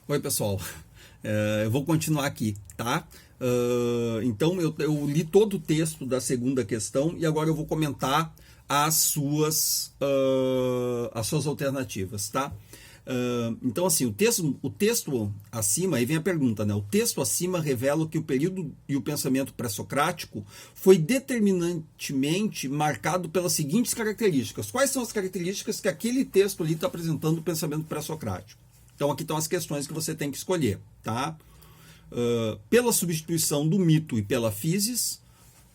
Oi, pessoal. Eu vou continuar aqui, tá? Então, eu li todo o texto da segunda questão e agora eu vou comentar as suas alternativas, tá? Então, assim, o texto acima, aí vem a pergunta, né? O texto acima revela que o período e o pensamento pré-socrático foi determinantemente marcado pelas seguintes características. Quais são as características que aquele texto ali está apresentando do pensamento pré-socrático? Então aqui estão as questões que você tem que escolher, tá? Pela substituição do mito e pela physis,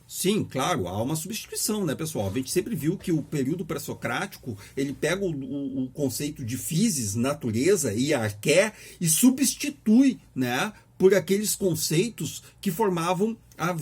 sim, claro, há uma substituição, né, pessoal? A gente sempre viu que o período pré-socrático, ele pega o conceito de physis, natureza, e arqué, e substitui, né, por aqueles conceitos que formavam a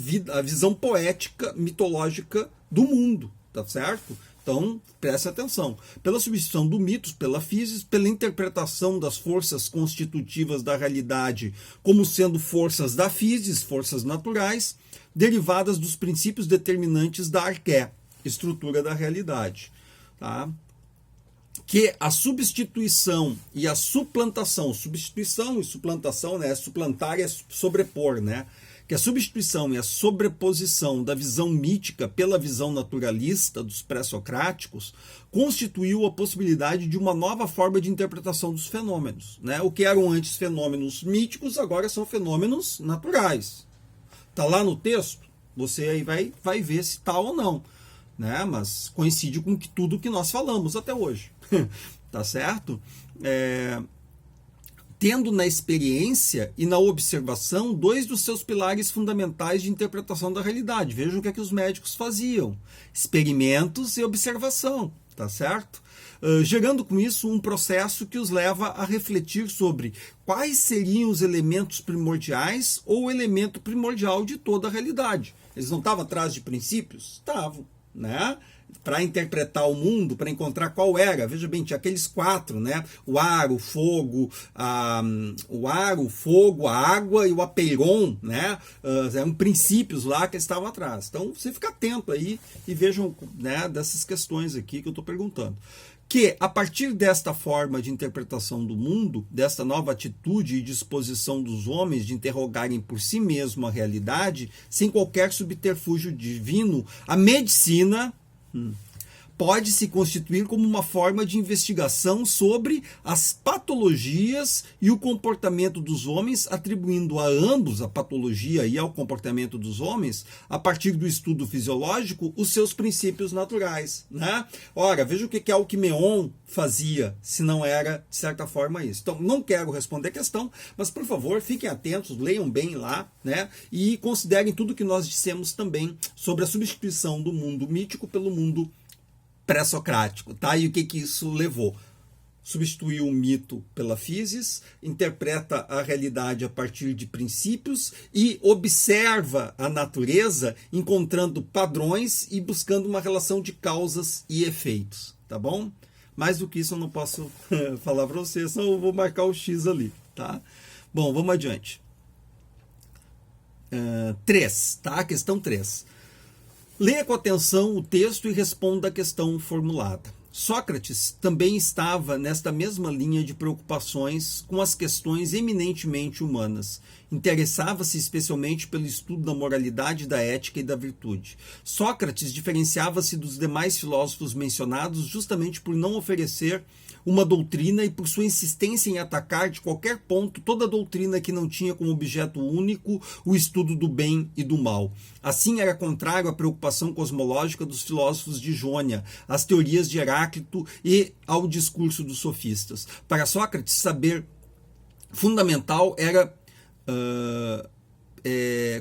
visão poética, mitológica do mundo, tá certo? Então, preste atenção. Pela substituição do mitos, pela physis, pela interpretação das forças constitutivas da realidade como sendo forças da physis, forças naturais, derivadas dos princípios determinantes da arqué, estrutura da realidade. Tá? Que a substituição e a suplantação, substituição e suplantação, né? Suplantar é sobrepor, né? Que a substituição e a sobreposição da visão mítica pela visão naturalista dos pré-socráticos constituiu a possibilidade de uma nova forma de interpretação dos fenômenos. Né? O que eram antes fenômenos míticos, agora são fenômenos naturais. Está lá no texto, você aí vai ver se está ou não. Né? Mas coincide com tudo que nós falamos até hoje. Tá certo? Tendo na experiência e na observação dois dos seus pilares fundamentais de interpretação da realidade. Vejam o que é que os médicos faziam. Experimentos e observação, tá certo? Gerando com isso um processo que os leva a refletir sobre quais seriam os elementos primordiais ou o elemento primordial de toda a realidade. Eles não estavam atrás de princípios? Estavam, né? Para interpretar o mundo, para encontrar qual era. Veja bem, tinha aqueles quatro, né? O ar, o fogo, a água e o apeiron, né? Eram princípios lá que estavam atrás. Então, você fica atento aí e vejam, né, dessas questões aqui que eu estou perguntando. Que, a partir desta forma de interpretação do mundo, desta nova atitude e disposição dos homens de interrogarem por si mesmo a realidade, sem qualquer subterfúgio divino, a medicina pode se constituir como uma forma de investigação sobre as patologias e o comportamento dos homens, atribuindo a ambos, a patologia e ao comportamento dos homens, a partir do estudo fisiológico, os seus princípios naturais. Né? Ora, veja o que Alquimeon fazia, se não era, de certa forma, isso. Então, não quero responder a questão, mas, por favor, fiquem atentos, leiam bem lá, né? E considerem tudo que nós dissemos também sobre a substituição do mundo mítico pelo mundo pré-socrático, tá? E o que isso levou? Substituiu o mito pela physis, interpreta a realidade a partir de princípios e observa a natureza encontrando padrões e buscando uma relação de causas e efeitos, tá bom? Mais do que isso eu não posso falar para vocês, senão eu vou marcar o X ali, tá? Bom, vamos adiante. 3, tá? Questão 3. Leia com atenção o texto e responda a questão formulada. Sócrates também estava nesta mesma linha de preocupações com as questões eminentemente humanas. Interessava-se especialmente pelo estudo da moralidade, da ética e da virtude. Sócrates diferenciava-se dos demais filósofos mencionados justamente por não oferecer uma doutrina e por sua insistência em atacar de qualquer ponto toda doutrina que não tinha como objeto único o estudo do bem e do mal. Assim, era contrário à preocupação cosmológica dos filósofos de Jônia, às teorias de Heráclito e ao discurso dos sofistas. Para Sócrates, saber fundamental era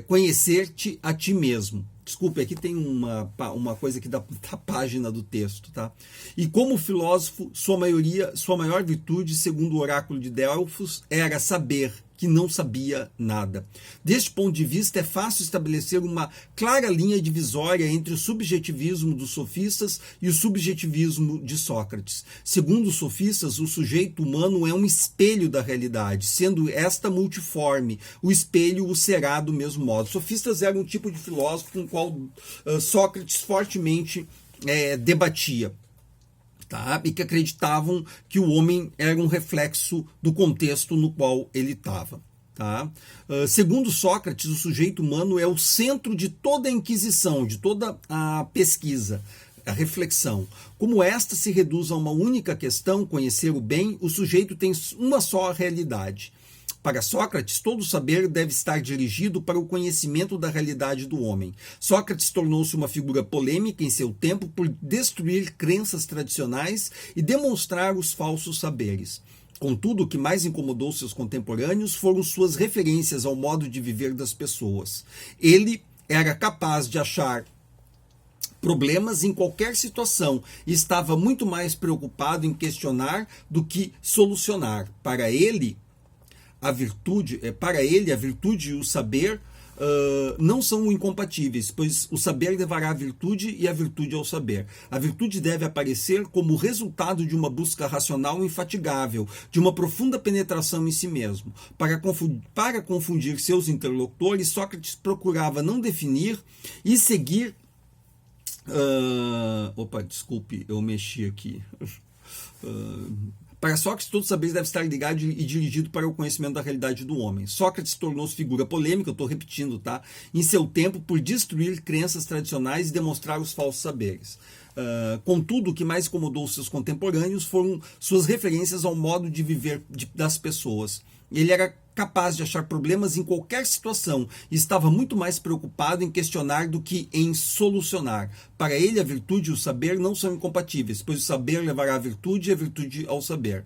conhecer-te a ti mesmo. Desculpe, aqui tem uma coisa aqui da página do texto, tá? E como filósofo, sua maior virtude, segundo o oráculo de Delfos, era saber que não sabia nada. Deste ponto de vista, é fácil estabelecer uma clara linha divisória entre o subjetivismo dos sofistas e o subjetivismo de Sócrates. Segundo os sofistas, o sujeito humano é um espelho da realidade, sendo esta multiforme. O espelho o será do mesmo modo. Os sofistas eram um tipo de filósofo com o qual Sócrates fortemente debatia. tá? E que acreditavam que o homem era um reflexo do contexto no qual ele estava. Tá? Segundo Sócrates, o sujeito humano é o centro de toda a inquisição, de toda a pesquisa, a reflexão. Como esta se reduz a uma única questão, conhecer o bem, o sujeito tem uma só realidade. Para Sócrates, todo saber deve estar dirigido para o conhecimento da realidade do homem. Sócrates tornou-se uma figura polêmica em seu tempo por destruir crenças tradicionais e demonstrar os falsos saberes. Contudo, o que mais incomodou seus contemporâneos foram suas referências ao modo de viver das pessoas. Ele era capaz de achar problemas em qualquer situação e estava muito mais preocupado em questionar do que solucionar. Para ele, a virtude e o saber não são incompatíveis, pois o saber levará à virtude e a virtude ao saber. A virtude deve aparecer como resultado de uma busca racional infatigável, de uma profunda penetração em si mesmo. Para confundir seus interlocutores, Sócrates procurava não definir e seguir... desculpe, eu mexi aqui... Para Sócrates, todo saber deve estar ligado e dirigido para o conhecimento da realidade do homem. Sócrates tornou-se figura polêmica, eu estou repetindo, tá? Em seu tempo, por destruir crenças tradicionais e demonstrar os falsos saberes. Contudo, o que mais incomodou seus contemporâneos foram suas referências ao modo de viver das pessoas. Ele era capaz de achar problemas em qualquer situação e estava muito mais preocupado em questionar do que em solucionar. Para ele, a virtude e o saber não são incompatíveis, pois o saber levará à virtude e a virtude ao saber.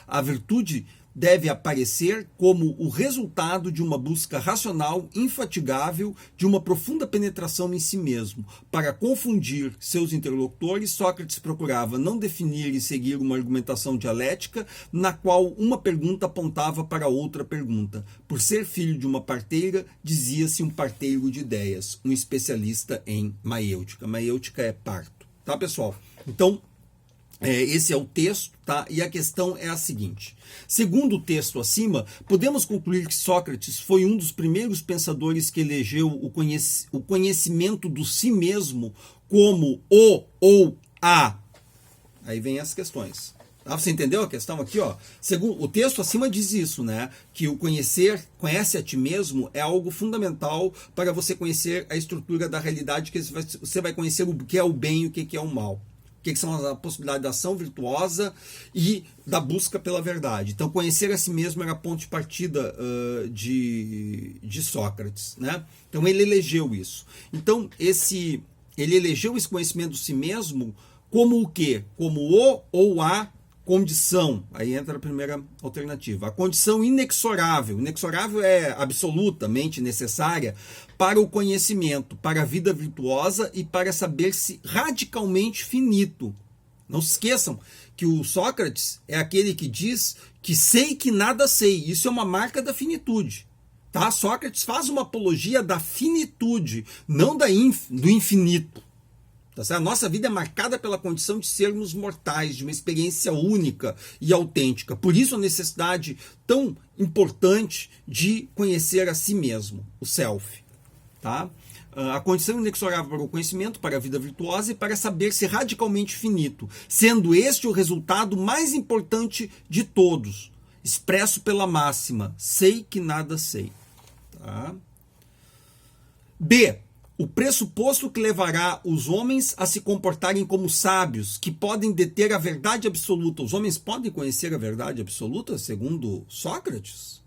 A virtude deve aparecer como o resultado de uma busca racional infatigável, de uma profunda penetração em si mesmo. Para confundir seus interlocutores, Sócrates procurava não definir e seguir uma argumentação dialética na qual uma pergunta apontava para outra pergunta. Por ser filho de uma parteira, dizia-se um parteiro de ideias, um especialista em maiêutica. Maiêutica é parto, tá, pessoal? Então, esse é o texto, tá? E a questão é a seguinte. Segundo o texto acima, podemos concluir que Sócrates foi um dos primeiros pensadores que elegeu o conhecimento do si mesmo como o ou a. Aí vem as questões. Você entendeu a questão aqui? Segundo, o texto acima diz isso, né? Que o conhece a ti mesmo é algo fundamental para você conhecer a estrutura da realidade, que você vai conhecer o que é o bem e o que é o mal. O que são as possibilidades da ação virtuosa e da busca pela verdade. Então, conhecer a si mesmo era a ponto de partida de Sócrates, né? Então, ele elegeu isso. Então, ele elegeu esse conhecimento de si mesmo como o quê? Como o ou a condição. Aí entra a primeira alternativa. A condição inexorável. Inexorável é absolutamente necessária para o conhecimento, para a vida virtuosa e para saber-se radicalmente finito. Não se esqueçam que o Sócrates é aquele que diz que sei que nada sei. Isso é uma marca da finitude. Tá? Sócrates faz uma apologia da finitude, não do infinito. Tá certo? A nossa vida é marcada pela condição de sermos mortais, de uma experiência única e autêntica. Por isso a necessidade tão importante de conhecer a si mesmo, o self. Tá? A condição inexorável para o conhecimento, para a vida virtuosa e para saber-se radicalmente finito, sendo este o resultado mais importante de todos, expresso pela máxima, sei que nada sei. Tá? B. O pressuposto que levará os homens a se comportarem como sábios, que podem deter a verdade absoluta. Os homens podem conhecer a verdade absoluta, segundo Sócrates?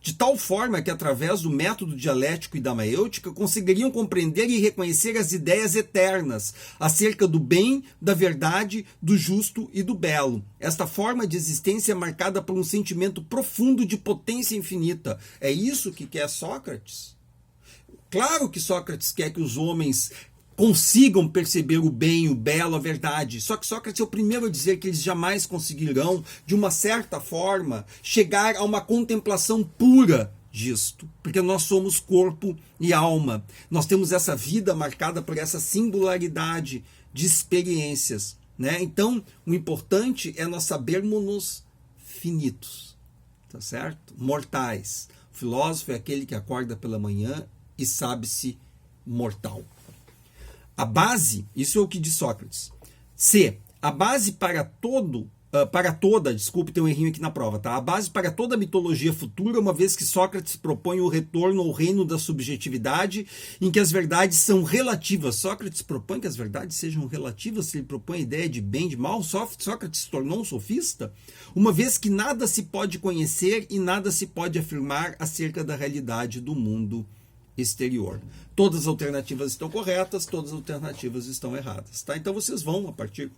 De tal forma que, através do método dialético e da maiêutica, conseguiriam compreender e reconhecer as ideias eternas acerca do bem, da verdade, do justo e do belo. Esta forma de existência é marcada por um sentimento profundo de potência infinita. É isso que quer Sócrates? Claro que Sócrates quer que os homens consigam perceber o bem, o belo, a verdade. Só que Sócrates é o primeiro a dizer que eles jamais conseguirão, de uma certa forma, chegar a uma contemplação pura disto. Porque nós somos corpo e alma. Nós temos essa vida marcada por essa singularidade de experiências, né? Então, o importante é nós sabermos-nos finitos, tá certo? Mortais. O filósofo é aquele que acorda pela manhã e sabe-se mortal. A base, isso é o que diz Sócrates. C. a base para desculpe, tem um errinho aqui na prova, tá? A base para toda a mitologia futura, uma vez que Sócrates propõe o retorno ao reino da subjetividade, em que as verdades são relativas. Sócrates propõe que as verdades sejam relativas, ele propõe a ideia de bem e de mal. Sócrates se tornou um sofista, uma vez que nada se pode conhecer e nada se pode afirmar acerca da realidade do mundo exterior. Todas as alternativas estão corretas, todas as alternativas estão erradas, tá? Então vocês vão, a partir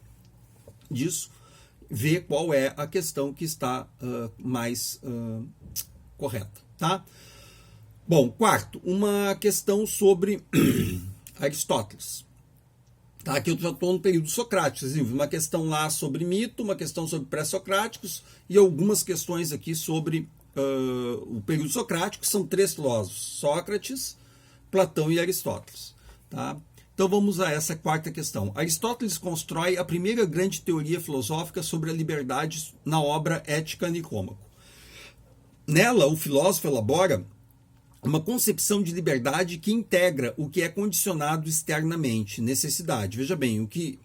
disso, ver qual é a questão que está mais correta, tá? Bom, quarto, uma questão sobre Aristóteles. Tá? Aqui eu já estou no período socrático, uma questão lá sobre mito, uma questão sobre pré-socráticos e algumas questões aqui sobre o período socrático. São 3 filósofos, Sócrates, Platão e Aristóteles, tá? Então vamos a essa quarta questão. Aristóteles constrói a primeira grande teoria filosófica sobre a liberdade na obra Ética Nicômaco. Nela, o filósofo elabora uma concepção de liberdade que integra o que é condicionado externamente, necessidade. Veja bem, o que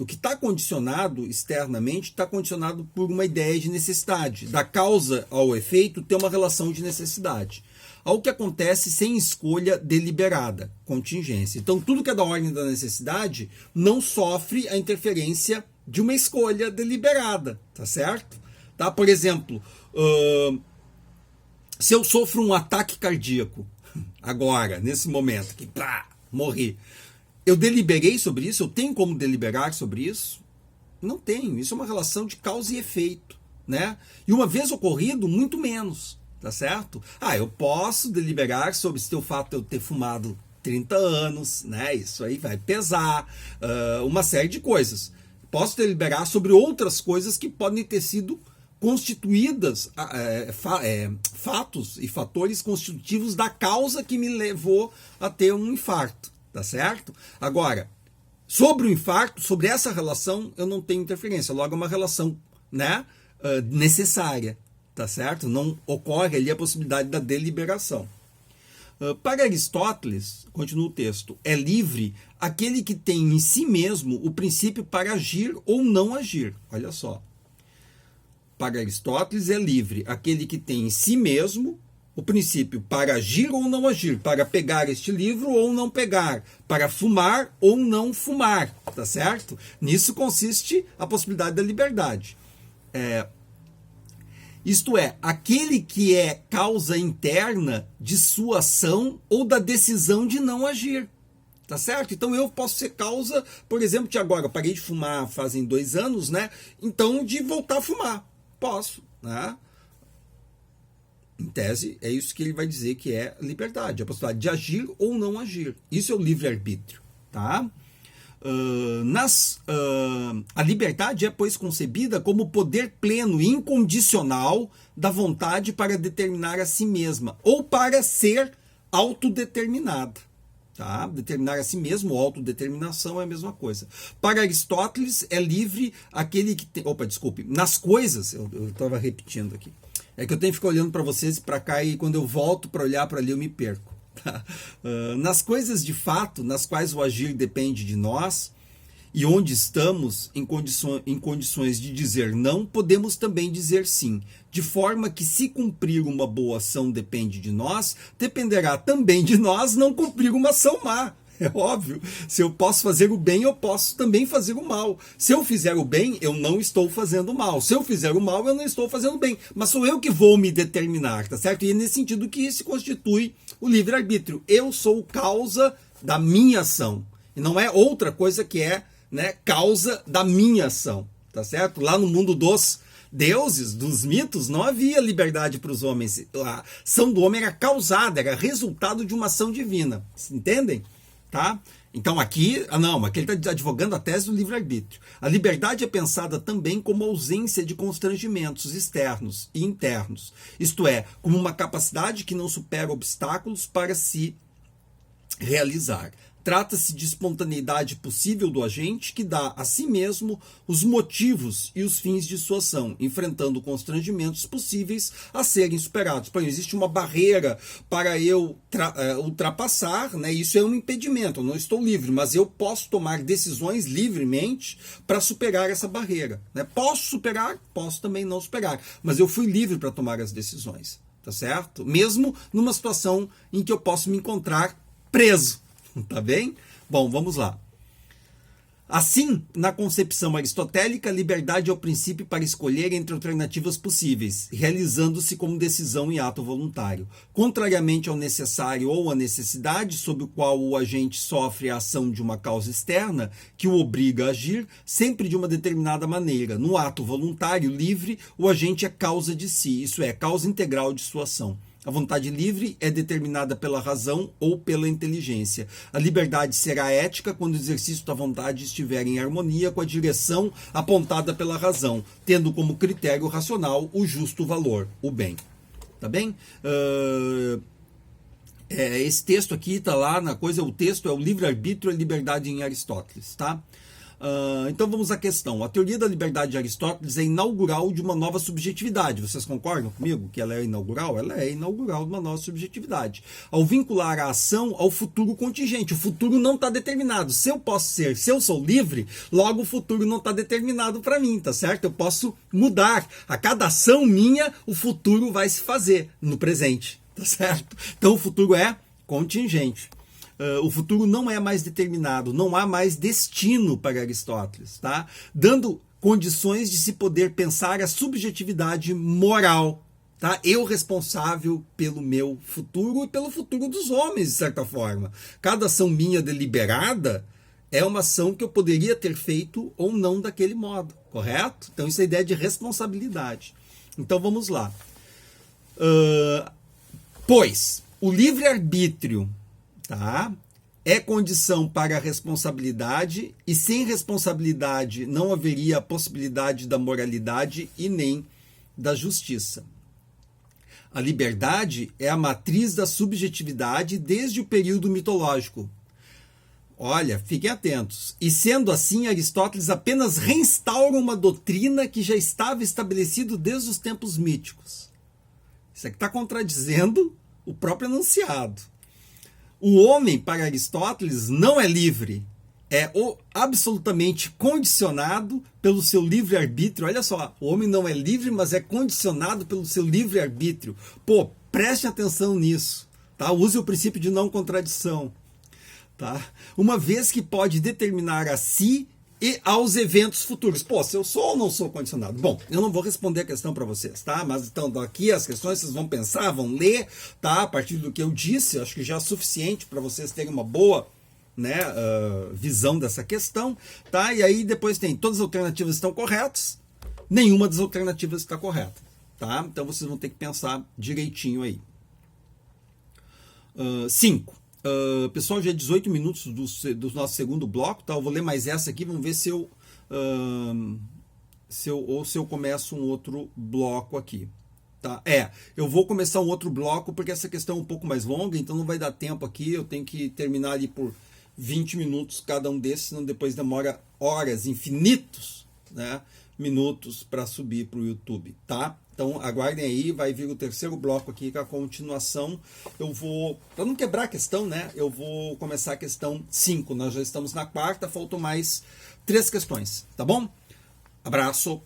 está condicionado externamente está condicionado por uma ideia de necessidade. Da causa ao efeito tem uma relação de necessidade. Ao que acontece sem escolha deliberada, contingência. Então, tudo que é da ordem da necessidade não sofre a interferência de uma escolha deliberada, tá certo? Tá? Por exemplo, se eu sofro um ataque cardíaco, agora, nesse momento, que morri, eu deliberei sobre isso? Eu tenho como deliberar sobre isso? Não tenho. Isso é uma relação de causa e efeito, né? E uma vez ocorrido, muito menos. Tá certo? Eu posso deliberar sobre o fato de eu ter fumado 30 anos, né? Isso aí vai pesar, uma série de coisas. Posso deliberar sobre outras coisas que podem ter sido constituídas, fatos e fatores constitutivos da causa que me levou a ter um infarto, tá certo? Agora, sobre o infarto, sobre essa relação, eu não tenho interferência. Logo, é uma relação, né, necessária. Tá certo? Não ocorre ali a possibilidade da deliberação. Para Aristóteles, continua o texto, é livre aquele que tem em si mesmo o princípio para agir ou não agir. Olha só. Para Aristóteles é livre aquele que tem em si mesmo o princípio para agir ou não agir, para pegar este livro ou não pegar, para fumar ou não fumar. Tá certo? Nisso consiste a possibilidade da liberdade. Isto é, aquele que é causa interna de sua ação ou da decisão de não agir. Tá certo? Então eu posso ser causa, por exemplo, de agora, eu parei de fumar fazem 2 anos, né? Então de voltar a fumar. Posso, né? Em tese, é isso que ele vai dizer que é liberdade, a possibilidade de agir ou não agir. Isso é o livre-arbítrio, tá? A liberdade é, pois, concebida como poder pleno e incondicional da vontade para determinar a si mesma, ou para ser autodeterminada. Tá? Determinar a si mesmo, autodeterminação é a mesma coisa. Para Aristóteles, é livre aquele que tem... nas coisas, eu estava repetindo aqui, é que eu tenho que ficar olhando para vocês e para cá, e quando eu volto para olhar para ali eu me perco. Nas coisas de fato, nas quais o agir depende de nós, e onde estamos em condições de dizer não, podemos também dizer sim, de forma que se cumprir uma boa ação depende de nós, dependerá também de nós não cumprir uma ação má. É óbvio, se eu posso fazer o bem, eu posso também fazer o mal. Se eu fizer o bem, eu não estou fazendo o mal. Se eu fizer o mal, eu não estou fazendo o bem. Mas sou eu que vou me determinar, tá certo? E é nesse sentido que se constitui o livre-arbítrio. Eu sou causa da minha ação. E não é outra coisa que é, né, causa da minha ação, tá certo? Lá no mundo dos deuses, dos mitos, não havia liberdade para os homens. A ação do homem era causada, era resultado de uma ação divina. Entendem? Tá? Então aqui ele está advogando a tese do livre-arbítrio. A liberdade é pensada também como ausência de constrangimentos externos e internos. Isto é, como uma capacidade que não supera obstáculos para se realizar. Trata-se de espontaneidade possível do agente que dá a si mesmo os motivos e os fins de sua ação, enfrentando constrangimentos possíveis a serem superados. Por exemplo, existe uma barreira para eu ultrapassar, né? Isso é um impedimento, eu não estou livre, mas eu posso tomar decisões livremente para superar essa barreira, né? Posso superar, posso também não superar, mas eu fui livre para tomar as decisões, tá certo? Mesmo numa situação em que eu posso me encontrar preso. Tá bem? Bom, vamos lá. Assim, na concepção aristotélica, a liberdade é o princípio para escolher entre alternativas possíveis, realizando-se como decisão e ato voluntário. Contrariamente ao necessário ou à necessidade, sob o qual o agente sofre a ação de uma causa externa, que o obriga a agir, sempre de uma determinada maneira. No ato voluntário livre, o agente é causa de si, isso é, causa integral de sua ação. A vontade livre é determinada pela razão ou pela inteligência. A liberdade será ética quando o exercício da vontade estiver em harmonia com a direção apontada pela razão, tendo como critério racional o justo valor, o bem. Tá bem? Esse texto aqui está lá na coisa, o texto é o livre-arbítrio e a liberdade em Aristóteles, tá? Então vamos à questão. A teoria da liberdade de Aristóteles é inaugural de uma nova subjetividade. Vocês concordam comigo que ela é inaugural? Ela é inaugural de uma nova subjetividade. Ao vincular a ação ao futuro contingente. O futuro não está determinado. Se eu sou livre, logo o futuro não está determinado para mim, tá certo? Eu posso mudar. A cada ação minha, o futuro vai se fazer no presente, tá certo? Então o futuro é contingente. O futuro não é mais determinado, não há mais destino para Aristóteles, tá? Dando condições de se poder pensar a subjetividade moral, tá? Eu responsável pelo meu futuro e pelo futuro dos homens, de certa forma. Cada ação minha deliberada é uma ação que eu poderia ter feito ou não daquele modo, correto? Então isso é a ideia de responsabilidade. Então vamos lá. Pois o livre-arbítrio, tá, é condição para a responsabilidade, e sem responsabilidade não haveria a possibilidade da moralidade e nem da justiça. A liberdade é a matriz da subjetividade desde o período mitológico. Olha, fiquem atentos. E sendo assim, Aristóteles apenas reinstaura uma doutrina que já estava estabelecida desde os tempos míticos. Isso aqui está contradizendo o próprio enunciado. O homem, para Aristóteles, não é livre, é absolutamente condicionado pelo seu livre-arbítrio. Olha só, o homem não é livre, mas é condicionado pelo seu livre-arbítrio. Pô, preste atenção nisso, tá? Use o princípio de não contradição, tá? Uma vez que pode determinar a si e aos eventos futuros. Pô, se eu sou ou não sou condicionado? Bom, eu não vou responder a questão para vocês, tá? Mas então, daqui as questões vocês vão pensar, vão ler, tá? A partir do que eu disse, acho que já é suficiente para vocês terem uma boa, né, visão dessa questão, tá? E aí depois tem, todas as alternativas estão corretas, nenhuma das alternativas está correta, tá? Então vocês vão ter que pensar direitinho aí. 5. Pessoal, já é 18 minutos do nosso segundo bloco, tá? Eu vou ler mais essa aqui, vamos ver se eu começo um outro bloco aqui, tá? Eu vou começar um outro bloco porque essa questão é um pouco mais longa, então não vai dar tempo aqui, eu tenho que terminar ali por 20 minutos cada um desses, senão depois demora horas, infinitos, né, minutos para subir para o YouTube, tá? Então aguardem aí, vai vir o terceiro bloco aqui com a continuação. Eu vou, para não quebrar a questão, né, eu vou começar a questão 5. Nós já estamos na quarta, faltam mais 3 questões, tá bom? Abraço!